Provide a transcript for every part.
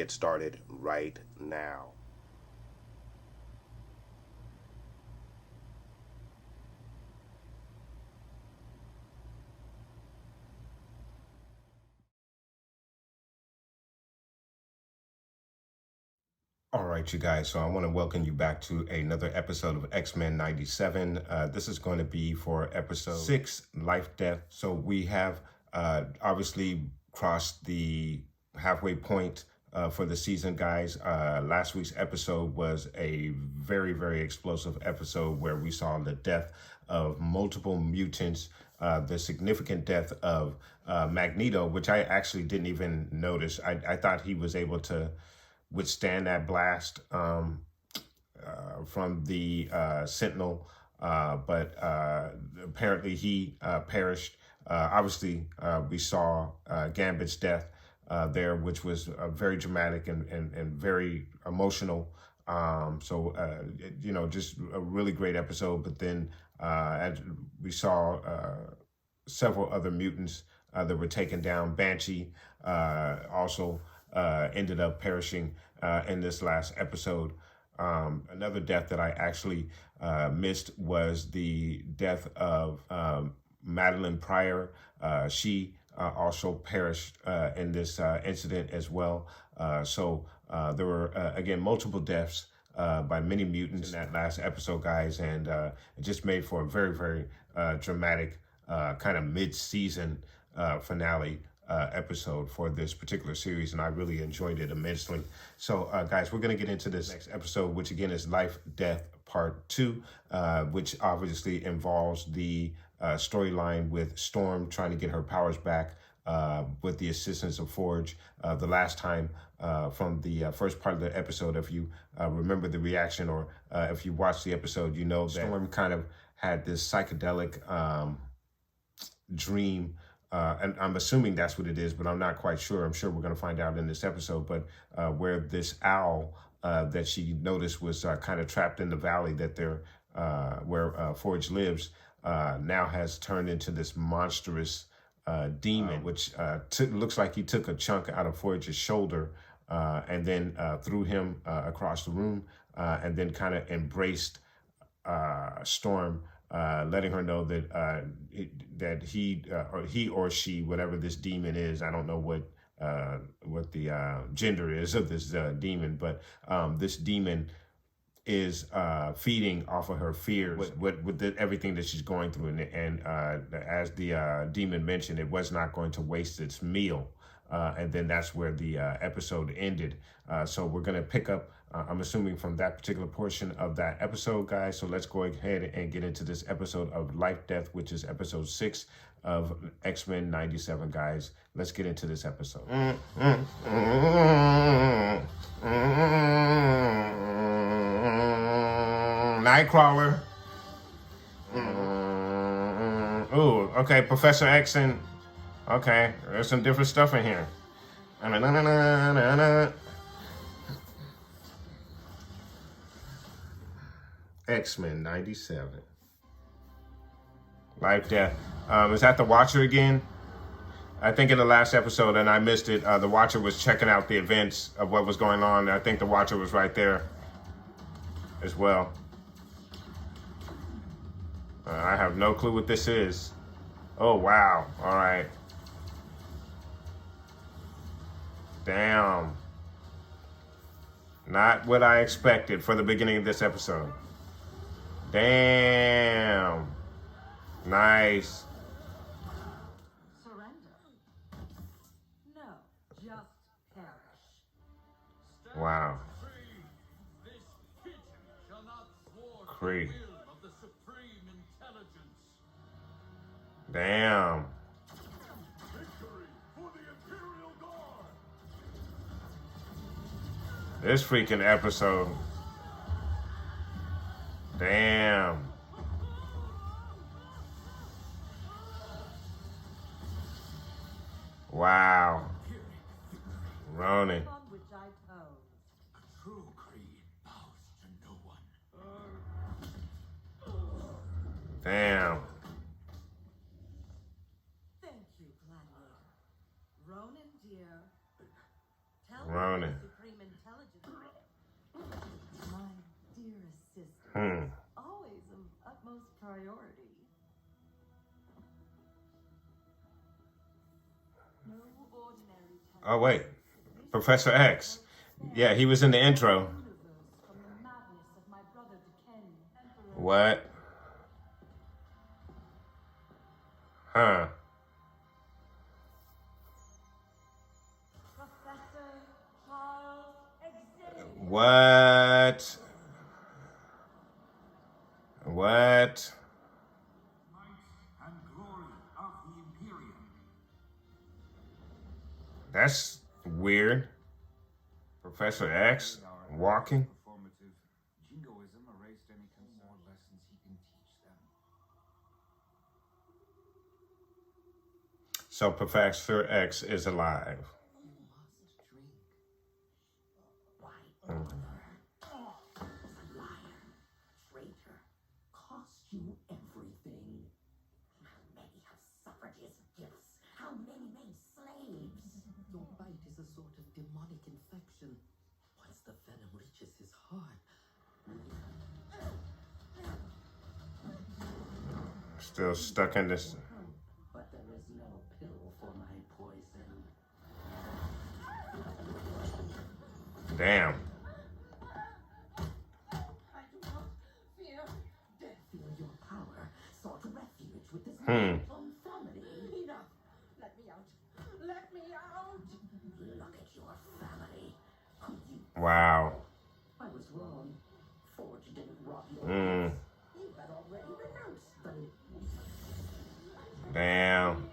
get started right now. All right, you guys. So I want to welcome you back to another episode of X-Men 97. This is going to be for episode 6, Life Death. So we have obviously crossed the halfway point for the season, guys. Last week's episode was a very, very explosive episode where we saw the death of multiple mutants, the significant death of Magneto, which I actually didn't even notice. I thought he was able to withstand that blast from the Sentinel, but apparently he perished. Obviously, we saw Gambit's death there, which was very dramatic and very emotional. Just a really great episode. But then as we saw several other mutants that were taken down. Banshee also ended up perishing in this last episode. Another death that I actually missed was the death of Madeline Pryor. She also perished in this incident as well. So there were, again, multiple deaths by many mutants in that last episode, guys, and it just made for a very, very dramatic kind of mid-season finale episode for this particular series, and I really enjoyed it immensely. So guys, we're going to get into this next episode, which again is Life Death Part 2, which obviously involves the storyline with Storm trying to get her powers back with the assistance of Forge. The last time from the first part of the episode, if you remember the reaction, or if you watched the episode, you know that Storm kind of had this psychedelic dream, and I'm assuming that's what it is, but I'm not quite sure. I'm sure we're going to find out in this episode, but where this owl that she noticed was kind of trapped in the valley that they're where Forge lives, now has turned into this monstrous demon, which looks like he took a chunk out of Forge's shoulder and then threw him across the room, and then kind of embraced Storm, letting her know that that he or she, whatever this demon is, I don't know what the gender is of this demon, but this demon is feeding off of her fears with everything that she's going through, and as the demon mentioned, it was not going to waste its meal. And then that's where the episode ended. So we're going to pick up, I'm assuming, from that particular portion of that episode, guys. So let's go ahead and get into this episode of Life Death, which is episode 6 of X-Men 97, guys. Let's get into this episode. Nightcrawler. Ooh, okay, Professor X and... Okay, there's some different stuff in here. X-Men 97. Life Death. Is that the Watcher again? I think in the last episode, and I missed it, the Watcher was checking out the events of what was going on. I think the Watcher was right there as well. I have no clue what this is. Oh, wow. All right. Damn. Not what I expected for the beginning of this episode. Damn. Nice. Surrender. No, just perish. Wow. This pigeon shall not thwart the Creep. will of the supreme intelligence. Damn. Victory for the Imperial Guard. This freaking episode. Damn. Wow. Ronan. On which I told. A true creed bows to no one. Damn. Thank you, Gladiator. Ronan, dear. Tell Ronan. me the priority. No ordinary test. Oh, wait. Professor X. Yeah, he was in the intro. Universe from the madness of my brother Ken, Emperor. What? Huh. Professor Charles Xavier. What? What? Might and glory of the Imperium. That's weird. Professor X walking. Performative. Jingoism erased any more lessons he can teach them. So Professor X is alive. You must drink. Why order? Liar, traitor, cost you everything. How many have suffered his gifts? How many made slaves? Your bite is a sort of demonic infection. Once the venom reaches his heart, Still stuck in this. But there is no pill for my poison. Damn. I do not fear death. Feel your power. Sought refuge with this Hmm. own family. Enough. Let me out. Let me out. Look at your family. Who you Wow. I was wrong. Forge didn't rob your Hmm. kids. You had already renounced them. Damn.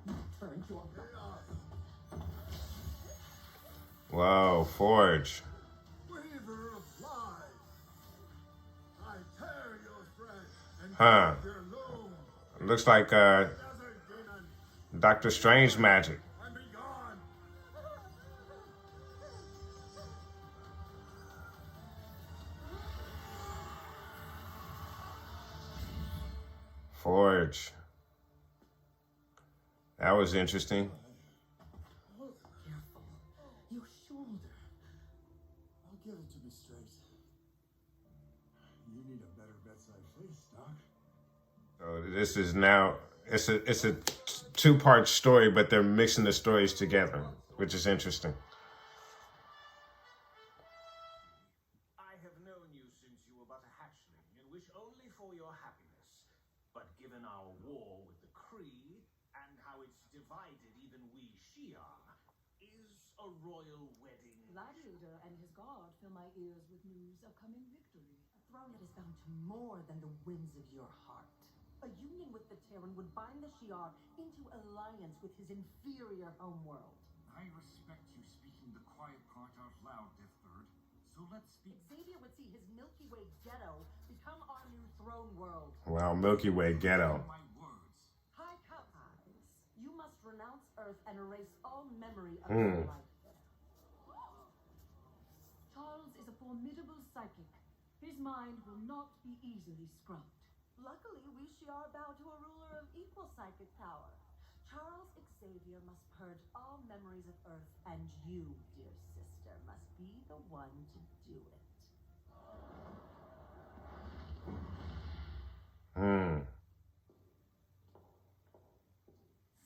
You turned your back. Whoa, Forge. Weaver of flies, I tear your thread and Huh. cut your loom. Looks like Desert demon, Doctor Strange magic. and be gone. Forge. That was interesting. careful. Your shoulder. I'll give it to me straight. You need a better bedside face, Doc. So this is now it's a two-part story, but they're mixing the stories together, which is interesting. I have known you since you were but a hatchling and wish only for your happiness. But given our war with the Kree and how it's divided even we Shi'ar, is a royal wedding. Gladiator and his guard fill my ears with news of coming victory. A throne that is bound to more than the whims of your heart. A union with the Terran would bind the Shi'ar into alliance with his inferior homeworld. I respect you speaking the quiet part out loud, Death Bird. So let's speak. Xavier would see his Milky Way ghetto become our new throne world. Wow, Milky Way ghetto. My words. High Eyes, you must renounce Earth and erase all memory of your life there. Charles is a formidable psychic. His mind will not be easily scrubbed. Luckily, we Shi'ar bow to a ruler of equal psychic power. Charles Xavier must purge all memories of Earth, and you, dear sister, must be the one to do it. Hmm.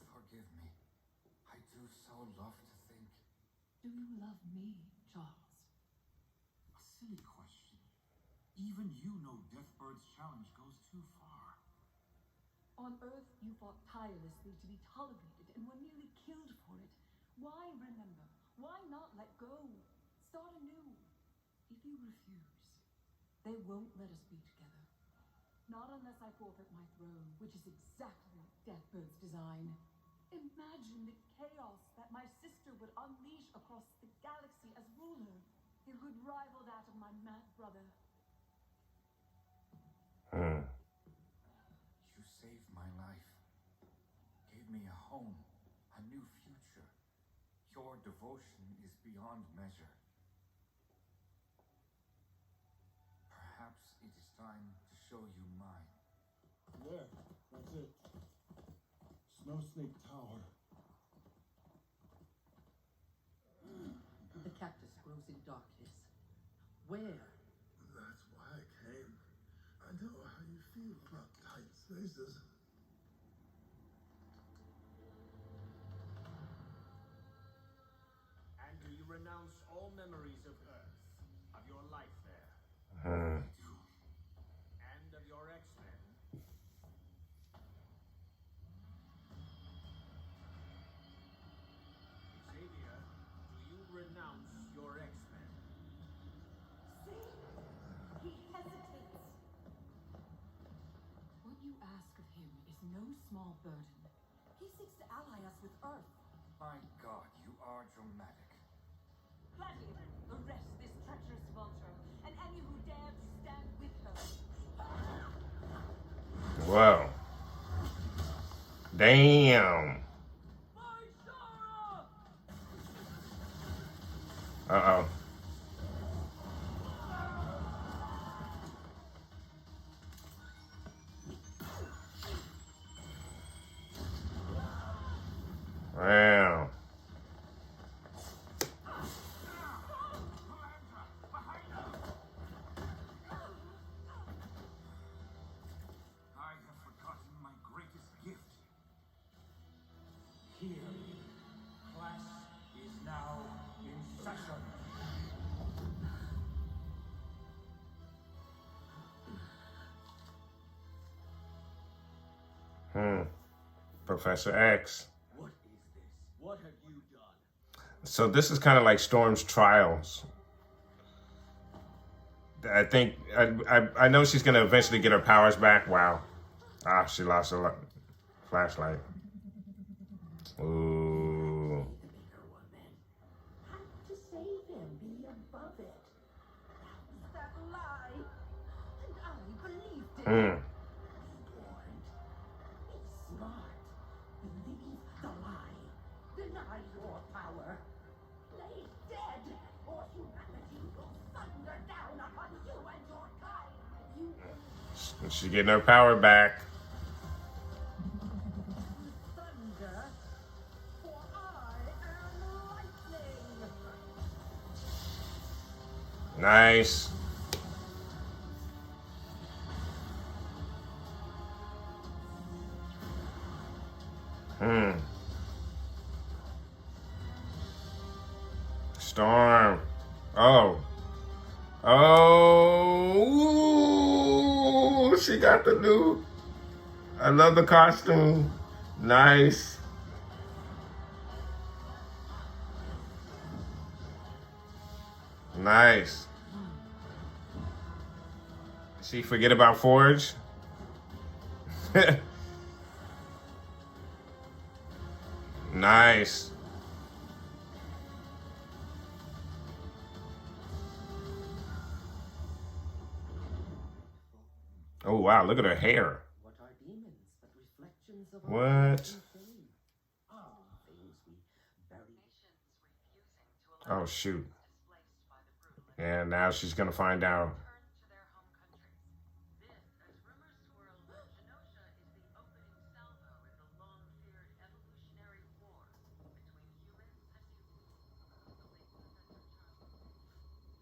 Forgive me. I do so love to think. Do you love me, Charles? A silly question. Even you know Deathbird's challenge goes too far. On Earth, you fought tirelessly to be tolerated and were nearly killed for it. Why remember? Why not let go? Start anew. If you refuse, they won't let us be together. Not unless I forfeit my throne, which is exactly Deathbird's design. Imagine the chaos that my sister would unleash across the galaxy as ruler. It would rival that of my mad brother. Hmm. You saved my life. Gave me a home, a new future. Your devotion is beyond measure. Perhaps it is time to show you mine. There, that's it. Snow Snake Tower. The cactus grows in darkness. Where? That's why I came. I know how feel not tight spaces. And do you renounce all memories of Earth, of your life there, I do. and of your X-Men? Xavier, do you renounce your X-Men? See? He hesitates. What you ask of him is no small burden. He seeks to ally us with Earth. My God, you are dramatic. Gladiator, arrest this treacherous vulture, and any who dare to stand with her. Whoa. Damn. My Shara! Uh-oh. Wow. I have forgotten my greatest gift. Here, class is now in session. Professor X. What is this? What have you done? So this is kind of like Storm's trials. I think I know she's gonna eventually get her powers back. Wow. Ah, she lost a flashlight. Ooh. The bigger one, then. Had to save him, be above it. That lie! And I believed it. Hmm. Scorned. Be smart. Believe the lie. Deny your power. Play dead, or humanity will thunder down upon you and your kind. She's getting her power back. Thunder, for I am lightning. Nice. Storm. Oh. Oh. Ooh, she got the new. I love the costume. Nice. Nice. She forget about Forge? Nice. Oh wow, look at her hair. What are demons but reflections of What? our fame? Things we bury. Oh shoot. And now she's gonna find out.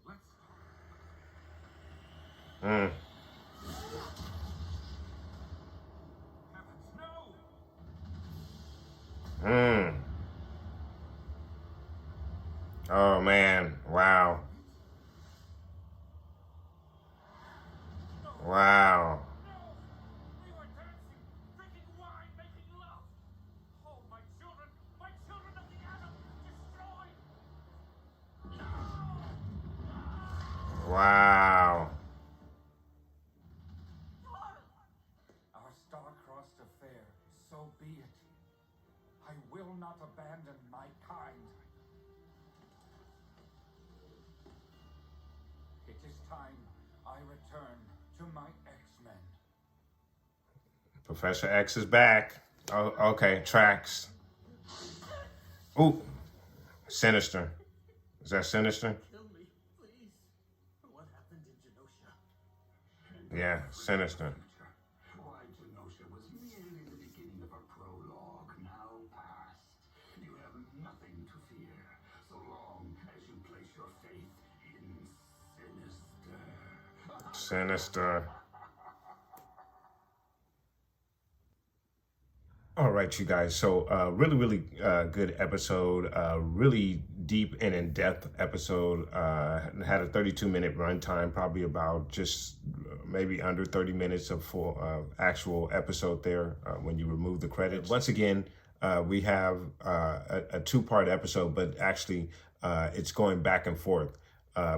Let's Hmm. heavens, no! Hmm. Oh man. Wow. Wow. No! We were dancing, drinking wine, making love! Oh, my children of the atom, destroyed! Wow. Our star-crossed affair, so be it. I will not abandon my kind. It is time I return to my X-Men. Professor X is back. Oh, okay. Tracks. Ooh. Sinister. Is that Sinister? Kill me, please. What happened in Genosha? Yeah, Sinister. Why, Genosha was merely the beginning of a prologue, now past. You have nothing to fear, so long as you place your faith in Sinister. Sinister. All right, you guys. So, really good episode. Really deep and in-depth episode. Had a 32-minute runtime, probably about just maybe under 30 minutes of full actual episode there when you remove the credits. Once again, we have a two-part episode, but actually it's going back and forth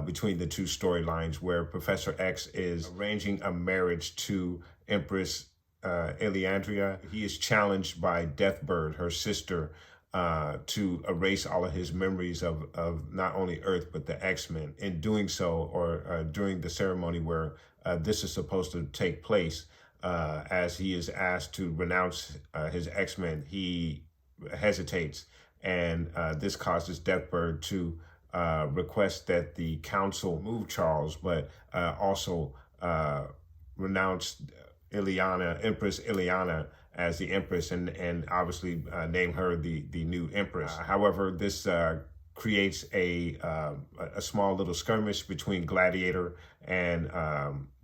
between the two storylines where Professor X is arranging a marriage to Empress Eliandria. He is challenged by Deathbird, her sister, to erase all of his memories of not only Earth, but the X-Men. In doing so, or during the ceremony where this is supposed to take place, as he is asked to renounce his X-Men, he hesitates, and this causes Deathbird to request that the council move Charles, but also renounce Empress Ileana as the Empress, and obviously name her the new Empress. However, this creates a small little skirmish between Gladiator and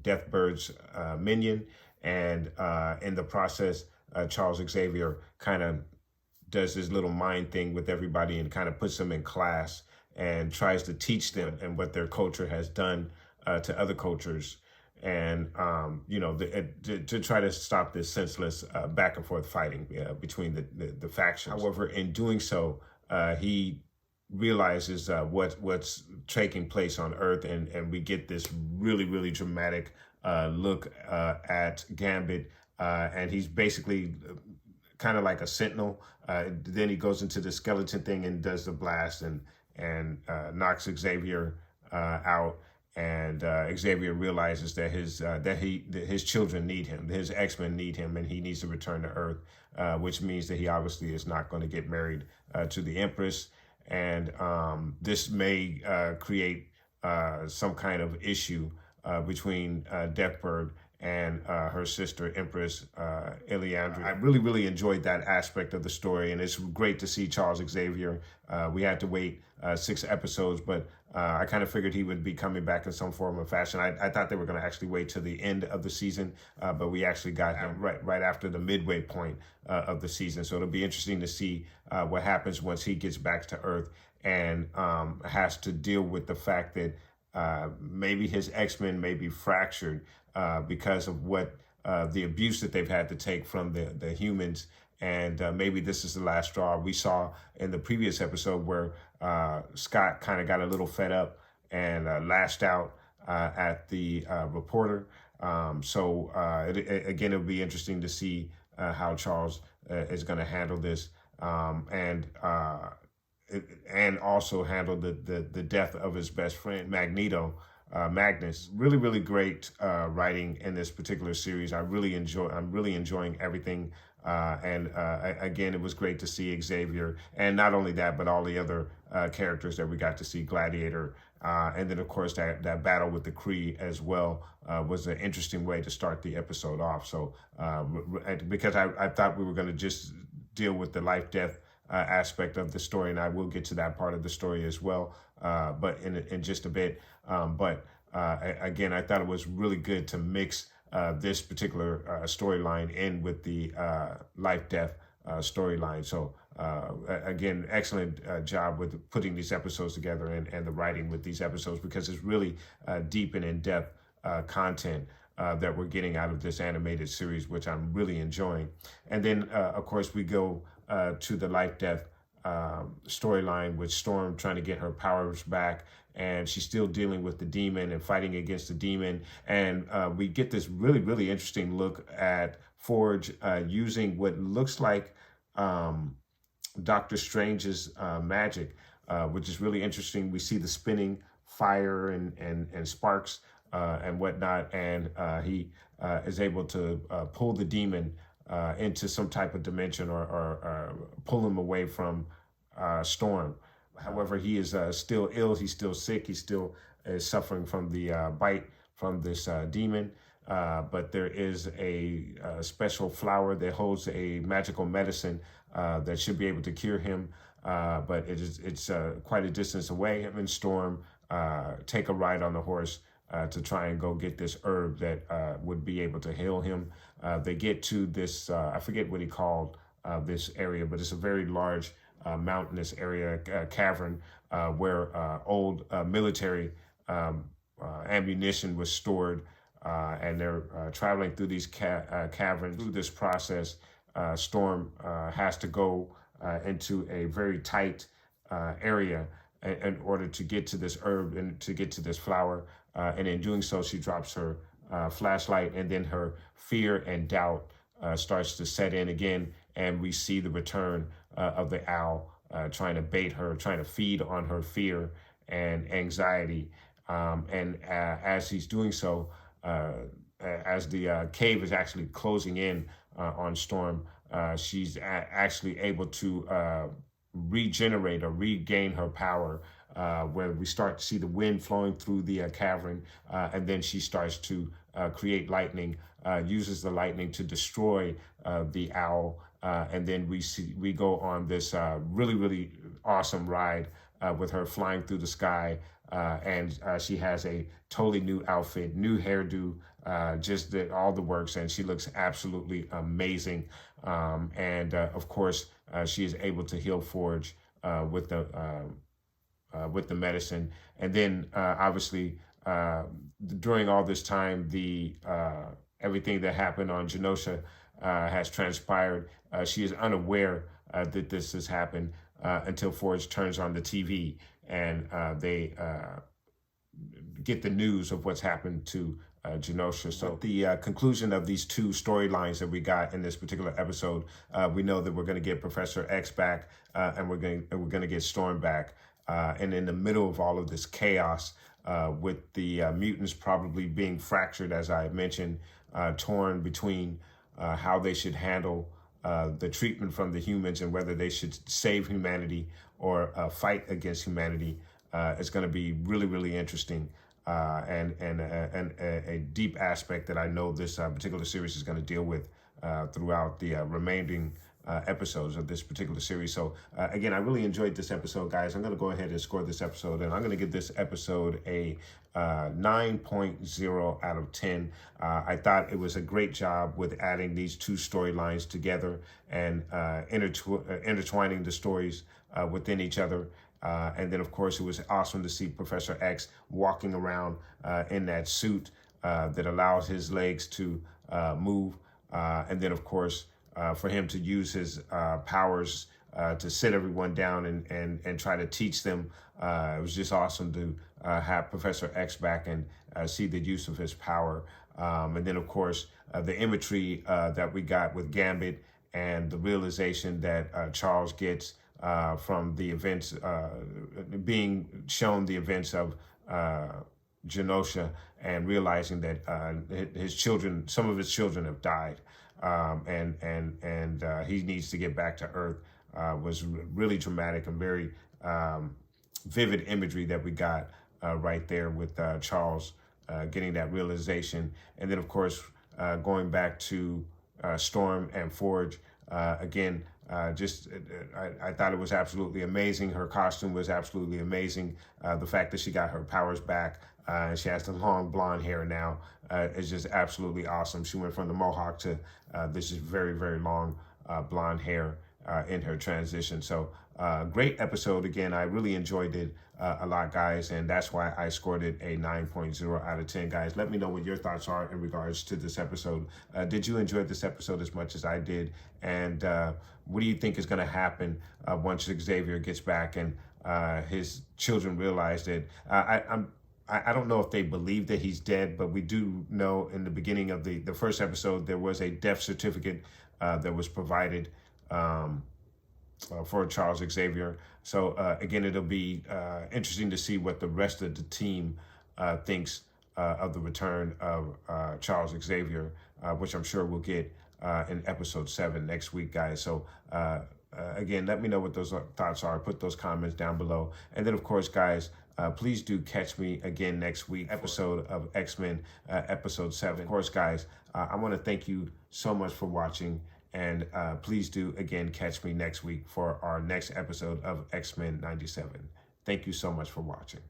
Deathbird's minion, and in the process, Charles Xavier kind of does this little mind thing with everybody and kind of puts them in class and tries to teach them and what their culture has done to other cultures, and to try to stop this senseless back and forth fighting between the factions. However, in doing so, he realizes what's taking place on Earth, and we get this really dramatic look at Gambit, and he's basically kind of like a sentinel. Then he goes into the skeleton thing and does the blast and knocks Xavier out. And Xavier realizes that his children need him, his X-Men need him, and he needs to return to Earth, which means that he obviously is not going to get married to the Empress, and this may create some kind of issue between Deathbird and her sister Empress Eliandra. I really enjoyed that aspect of the story, and it's great to see Charles Xavier. We had to wait 6 episodes, but I kind of figured he would be coming back in some form or fashion. I thought they were going to actually wait till the end of the season, but we actually got him right after the midway point of the season. So it'll be interesting to see what happens once he gets back to Earth and has to deal with the fact that maybe his X-Men may be fractured because of what the abuse that they've had to take from the humans. And maybe this is the last straw. We saw in the previous episode where Scott kind of got a little fed up and lashed out at the reporter. Again, it'll be interesting to see how Charles is going to handle this, and also handle the death of his best friend, Magnus. Really great writing in this particular series. I'm really enjoying everything. Again, it was great to see Xavier, and not only that, but all the other characters that we got to see, Gladiator, and then of course that battle with the Kree as well was an interesting way to start the episode off. So because I thought we were going to just deal with the life-death aspect of the story, and I will get to that part of the story as well, but in just a bit. Again, I thought it was really good to mix this particular storyline in with the life-death storyline. So again, excellent job with putting these episodes together and the writing with these episodes, because it's really deep and in-depth content that we're getting out of this animated series, which I'm really enjoying. And then, of course, we go to the life-death storyline with Storm trying to get her powers back, and she's still dealing with the demon and fighting against the demon. And we get this really interesting look at Forge using what looks like Doctor Strange's magic, which is really interesting. We see the spinning fire and sparks and whatnot, and he is able to pull the demon into some type of dimension or pull him away from Storm. However, he is still ill. He's still sick. He still is suffering from the bite from this demon. But there is a special flower that holds a magical medicine that should be able to cure him. But it's quite a distance away. Him and Storm take a ride on the horse to try and go get this herb that would be able to heal him. They get to this, I forget what he called this area, but it's a very large mountainous area, cavern, where old military ammunition was stored, and they're traveling through these caverns. Through this process, Storm has to go into a very tight area in order to get to this herb and to get to this flower. And in doing so, she drops her flashlight, and then her fear and doubt starts to set in again. And we see the return of the owl trying to bait her, trying to feed on her fear and anxiety. And as he's doing so, as the cave is actually closing in on Storm, she's actually able to regenerate or regain her power, where we start to see the wind flowing through the cavern, and then she starts to create lightning, uses the lightning to destroy the owl, and then we go on this really awesome ride with her flying through the sky, and she has a totally new outfit, new hairdo, just all the works, and she looks absolutely amazing. And of course, she is able to heal Forge with the medicine. And then obviously, during all this time, the everything that happened on Genosha has transpired. She is unaware that this has happened until Forge turns on the TV, and they get the news of what's happened to Genosha. So the conclusion of these two storylines that we got in this particular episode, we know that we're going to get Professor X back, and we're going to get Storm back. And in the middle of all of this chaos, with the mutants probably being fractured, as I mentioned, torn between how they should handle the treatment from the humans and whether they should save humanity or fight against humanity, it's going to be really interesting. And a deep aspect that I know this particular series is going to deal with throughout the remaining episodes of this particular series. So again, I really enjoyed this episode, guys. I'm going to go ahead and score this episode, and I'm going to give this episode a 9.0 out of 10. I thought it was a great job with adding these two storylines together and intertwining the stories within each other. And then, of course, it was awesome to see Professor X walking around in that suit that allows his legs to move. And then, of course, for him to use his powers to sit everyone down and try to teach them. It was just awesome to have Professor X back and see the use of his power. And then, of course, the imagery that we got with Gambit and the realization that Charles gets from the events, being shown the events of Genosha, and realizing that his children, some of his children have died, and he needs to get back to Earth, was really dramatic and very vivid imagery that we got right there with Charles getting that realization. And then, of course, going back to Storm and Forge, again, I thought it was absolutely amazing. Her costume was absolutely amazing. The fact that she got her powers back, and she has the long blonde hair now, is just absolutely awesome. She went from the mohawk to this is very long blonde hair in her transition. So great episode. Again, I really enjoyed it a lot, guys, and that's why I scored it a 9.0 out of 10, guys. Let me know what your thoughts are in regards to this episode. Did you enjoy this episode as much as I did? And what do you think is going to happen once Xavier gets back and his children realize that I don't know if they believe that he's dead, but we do know in the beginning of the first episode, there was a death certificate that was provided for Charles Xavier. So again, it'll be interesting to see what the rest of the team thinks of the return of Charles Xavier, which I'm sure we'll get in episode 7 next week, guys. So again, let me know what those thoughts are. Put those comments down below. And then, of course, guys, please do catch me again next week, episode of X-Men, episode 7. Of course, guys, I want to thank you so much for watching. And please do, again, catch me next week for our next episode of X-Men 97. Thank you so much for watching.